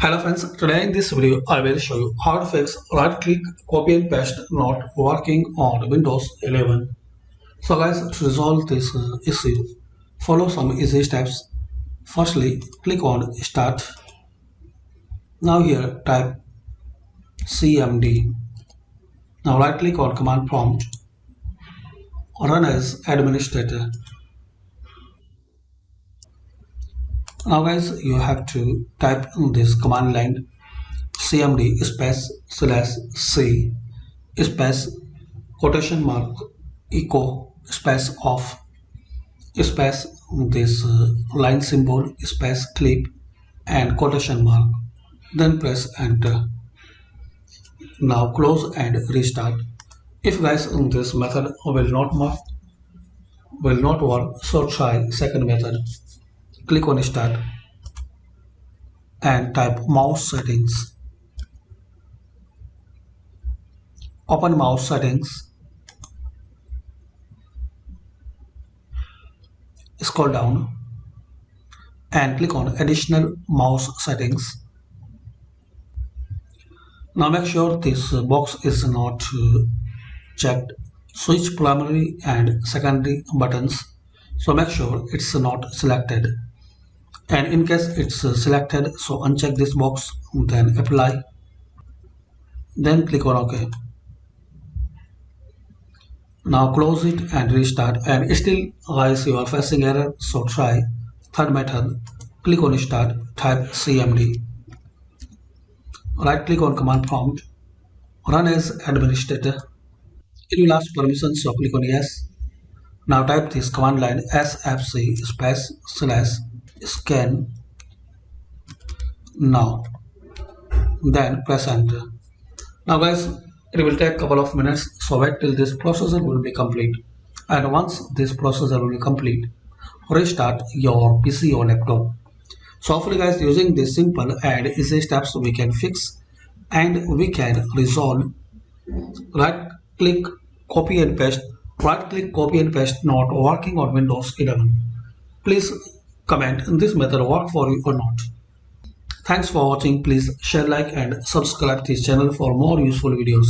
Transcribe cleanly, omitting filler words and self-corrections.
Hello friends, today in this video I will show you how to fix right click copy and paste not working on Windows 11. So guys, to resolve this issue, follow some easy steps. Firstly, click on start. Now here type CMD. Now right click on command prompt, run as administrator. Now guys, you have to type in this command line CMD space slash C space quotation mark echo space off space this line symbol space click and quotation mark, then press enter. Now close and restart. If guys this method will not work, so try second method. Click on start and type mouse settings. Open mouse settings, scroll down and click on additional mouse settings. Now make sure this box is not checked. Switch primary and secondary buttons. So make sure it's not selected. And in case it's selected, so uncheck this box, then apply. Then click on OK. Now close it and restart. And still guys you are facing error, so try third method. Click on start, type CMD. Right click on command prompt, run as administrator. It will ask permission, so click on yes. Now type this command line sfc space slash scan now, then press enter. Now guys, it will take a couple of minutes, so wait till this procedure will be complete. And once this procedure will be complete, restart your PC or laptop. So hopefully guys, using these simple and easy steps we can fix and we can resolve right click copy and paste not working on Windows 11. Please comment in this method work for you or not. Thanks for watching. Please share, like and subscribe this channel for more useful videos.